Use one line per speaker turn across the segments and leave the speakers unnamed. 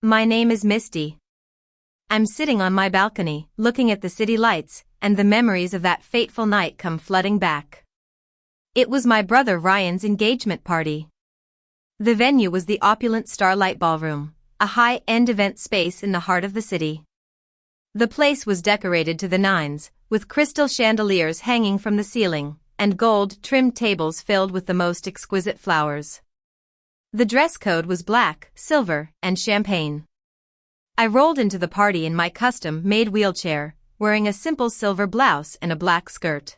My name is Misty. I'm sitting on my balcony, looking at the city lights, and the memories of that fateful night come flooding back. It was my brother Ryan's engagement party. The venue was the opulent Starlight Ballroom, a high-end event space in the heart of the city. The place was decorated to the nines, with crystal chandeliers hanging from the ceiling, and gold-trimmed tables filled with the most exquisite flowers. The dress code was black, silver, and champagne. I rolled into the party in my custom-made wheelchair, wearing a simple silver blouse and a black skirt.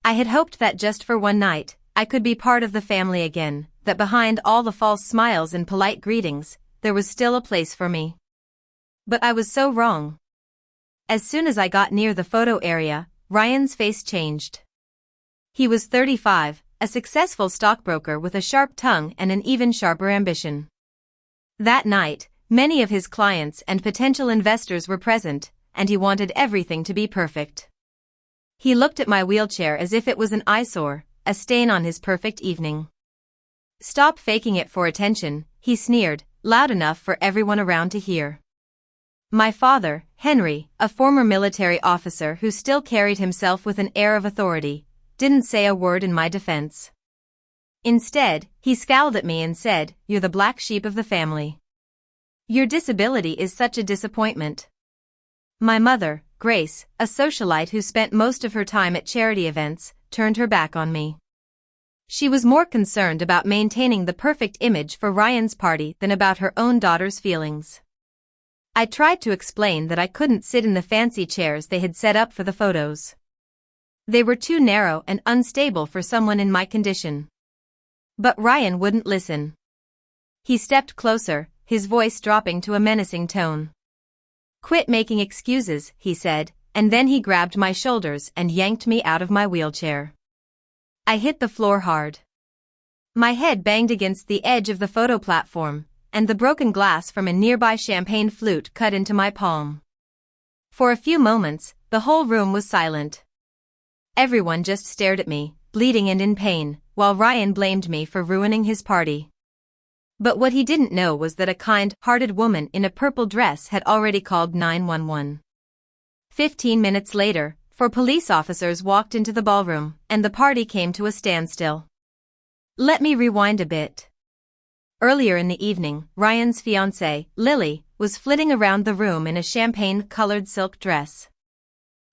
I had hoped that just for one night, I could be part of the family again, that behind all the false smiles and polite greetings, there was still a place for me. But I was so wrong. As soon as I got near the photo area, Ryan's face changed. He was 35, a successful stockbroker with a sharp tongue and an even sharper ambition. That night, many of his clients and potential investors were present, and he wanted everything to be perfect. He looked at my wheelchair as if it was an eyesore, a stain on his perfect evening. "Stop faking it for attention," he sneered, loud enough for everyone around to hear. My father, Henry, a former military officer who still carried himself with an air of authority, didn't say a word in my defense. Instead, he scowled at me and said, "You're the black sheep of the family. Your disability is such a disappointment." My mother, Grace, a socialite who spent most of her time at charity events, turned her back on me. She was more concerned about maintaining the perfect image for Ryan's party than about her own daughter's feelings. I tried to explain that I couldn't sit in the fancy chairs they had set up for the photos. They were too narrow and unstable for someone in my condition. But Ryan wouldn't listen. He stepped closer, his voice dropping to a menacing tone. "Quit making excuses," he said, and then he grabbed my shoulders and yanked me out of my wheelchair. I hit the floor hard. My head banged against the edge of the photo platform, and the broken glass from a nearby champagne flute cut into my palm. For a few moments, the whole room was silent. Everyone just stared at me, bleeding and in pain, while Ryan blamed me for ruining his party. But what he didn't know was that a kind-hearted woman in a purple dress had already called 911. 15 minutes later, 4 police officers walked into the ballroom, and the party came to a standstill. Let me rewind a bit. Earlier in the evening, Ryan's fiancée, Lily, was flitting around the room in a champagne-colored silk dress.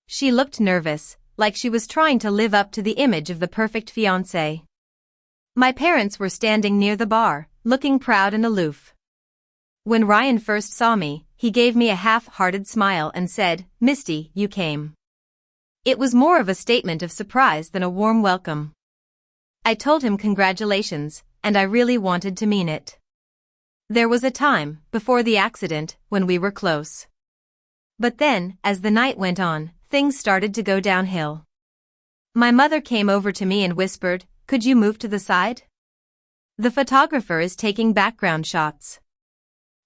She looked nervous, like she was trying to live up to the image of the perfect fiancé. My parents were standing near the bar, looking proud and aloof. When Ryan first saw me, he gave me a half-hearted smile and said, "Misty, you came." It was more of a statement of surprise than a warm welcome. I told him congratulations, and I really wanted to mean it. There was a time, before the accident, when we were close. But then, as the night went on, things started to go downhill. My mother came over to me and whispered, "Could you move to the side? The photographer is taking background shots."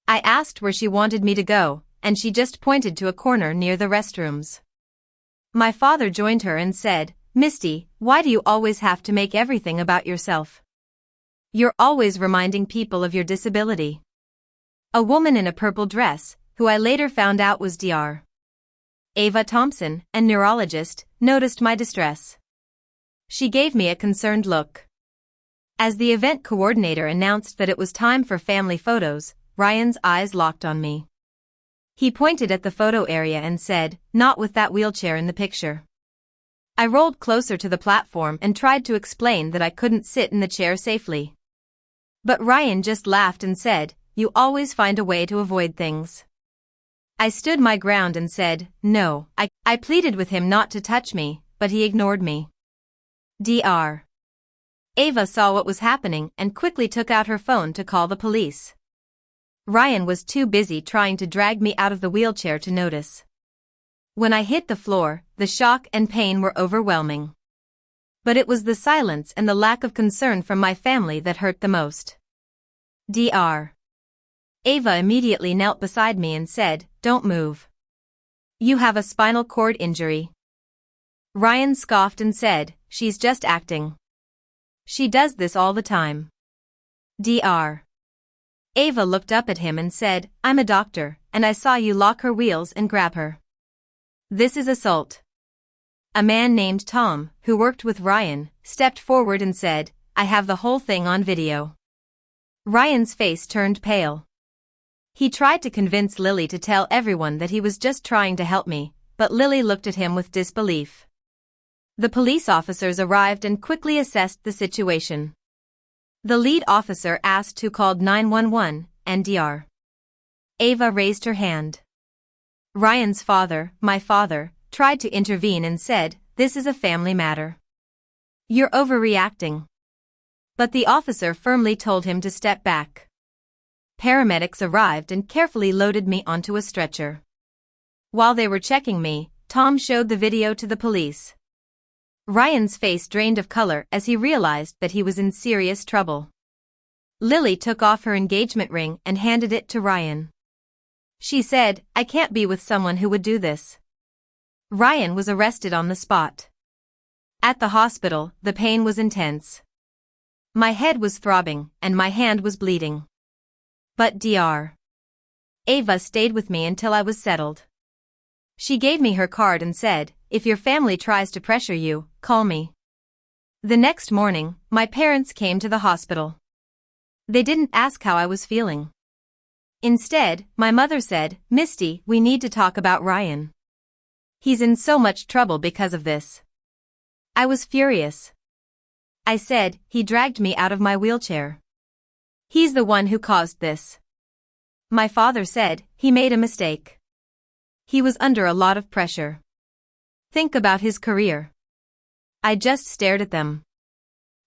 I asked where she wanted me to go, and she just pointed to a corner near the restrooms. My father joined her and said, "Misty, why do you always have to make everything about yourself? You're always reminding people of your disability." A woman in a purple dress, who I later found out was Dr. Ava Thompson, a neurologist, noticed my distress. She gave me a concerned look. As the event coordinator announced that it was time for family photos, Ryan's eyes locked on me. He pointed at the photo area and said, "Not with that wheelchair in the picture." I rolled closer to the platform and tried to explain that I couldn't sit in the chair safely. But Ryan just laughed and said, "You always find a way to avoid things." I stood my ground and said, "No." I pleaded with him not to touch me, but he ignored me. Dr. Ava saw what was happening and quickly took out her phone to call the police. Ryan was too busy trying to drag me out of the wheelchair to notice. When I hit the floor, the shock and pain were overwhelming. But it was the silence and the lack of concern from my family that hurt the most. Dr. Ava immediately knelt beside me and said, "Don't move. You have a spinal cord injury." Ryan scoffed and said, "She's just acting. She does this all the time." Dr. Ava looked up at him and said, "I'm a doctor, and I saw you lock her wheels and grab her. This is assault." A man named Tom, who worked with Ryan, stepped forward and said, "I have the whole thing on video." Ryan's face turned pale. He tried to convince Lily to tell everyone that he was just trying to help me, but Lily looked at him with disbelief. The police officers arrived and quickly assessed the situation. The lead officer asked who called 911, and Dr. Ava raised her hand. Ryan's father, my father, tried to intervene and said, "This is a family matter. You're overreacting." But the officer firmly told him to step back. Paramedics arrived and carefully loaded me onto a stretcher. While they were checking me, Tom showed the video to the police. Ryan's face drained of color as he realized that he was in serious trouble. Lily took off her engagement ring and handed it to Ryan. She said, "I can't be with someone who would do this." Ryan was arrested on the spot. At the hospital, the pain was intense. My head was throbbing, and my hand was bleeding. But Dr. Ava stayed with me until I was settled. She gave me her card and said, "If your family tries to pressure you, call me." The next morning, my parents came to the hospital. They didn't ask how I was feeling. Instead, my mother said, "Misty, we need to talk about Ryan. He's in so much trouble because of this." I was furious. I said, "He dragged me out of my wheelchair. He's the one who caused this." My father said, "He made a mistake. He was under a lot of pressure. Think about his career." I just stared at them.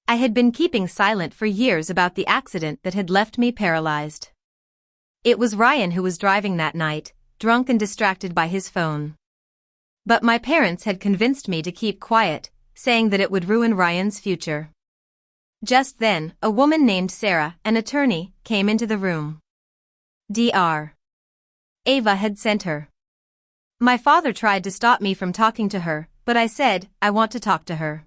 I had been keeping silent for years about the accident that had left me paralyzed. It was Ryan who was driving that night, drunk and distracted by his phone. But my parents had convinced me to keep quiet, saying that it would ruin Ryan's future. Just then, a woman named Sarah, an attorney, came into the room. Dr. Ava had sent her. My father tried to stop me from talking to her, but I said, "I want to talk to her."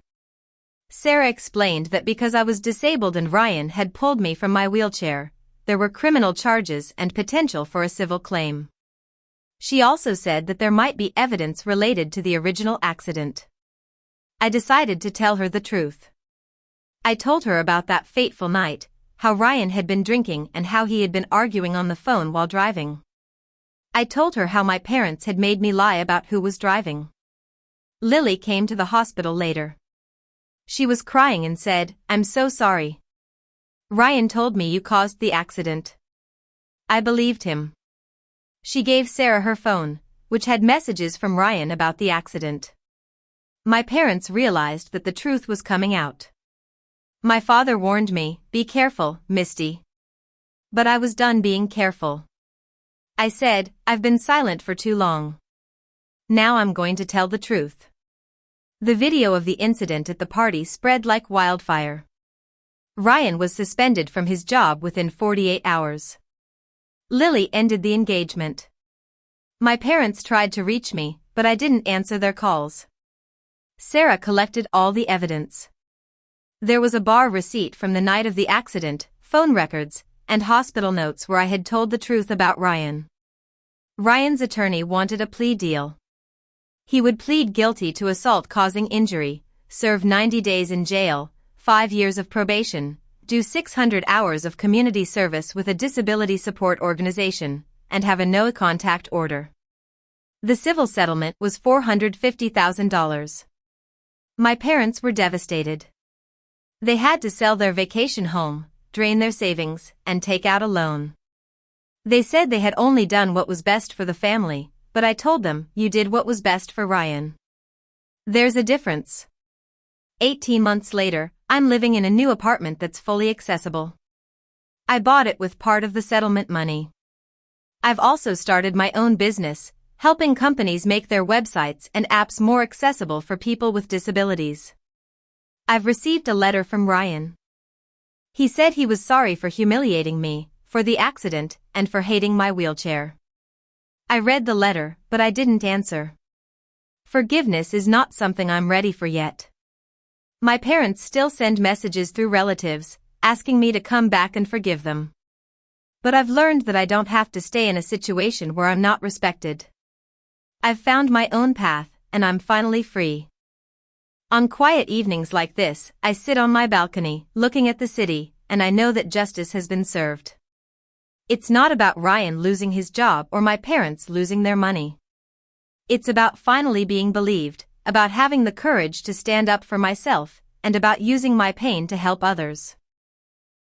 Sarah explained that because I was disabled and Ryan had pulled me from my wheelchair, there were criminal charges and potential for a civil claim. She also said that there might be evidence related to the original accident. I decided to tell her the truth. I told her about that fateful night, how Ryan had been drinking and how he had been arguing on the phone while driving. I told her how my parents had made me lie about who was driving. Lily came to the hospital later. She was crying and said, "I'm so sorry. Ryan told me you caused the accident." I believed him. She gave Sarah her phone, which had messages from Ryan about the accident. My parents realized that the truth was coming out. My father warned me, "Be careful, Misty." But I was done being careful. I said, "I've been silent for too long. Now I'm going to tell the truth." The video of the incident at the party spread like wildfire. Ryan was suspended from his job within 48 hours. Lily ended the engagement. My parents tried to reach me, but I didn't answer their calls. Sarah collected all the evidence. There was a bar receipt from the night of the accident, phone records, and hospital notes where I had told the truth about Ryan. Ryan's attorney wanted a plea deal. He would plead guilty to assault causing injury, serve 90 days in jail, 5 years of probation, do 600 hours of community service with a disability support organization, and have a no-contact order. The civil settlement was $450,000. My parents were devastated. They had to sell their vacation home, drain their savings, and take out a loan. They said they had only done what was best for the family, but I told them, "You did what was best for Ryan." There's a difference. 18 months later, I'm living in a new apartment that's fully accessible. I bought it with part of the settlement money. I've also started my own business, helping companies make their websites and apps more accessible for people with disabilities. I've received a letter from Ryan. He said he was sorry for humiliating me, for the accident, and for hating my wheelchair. I read the letter, but I didn't answer. Forgiveness is not something I'm ready for yet. My parents still send messages through relatives, asking me to come back and forgive them. But I've learned that I don't have to stay in a situation where I'm not respected. I've found my own path, and I'm finally free. On quiet evenings like this, I sit on my balcony, looking at the city, and I know that justice has been served. It's not about Ryan losing his job or my parents losing their money. It's about finally being believed, about having the courage to stand up for myself, and about using my pain to help others.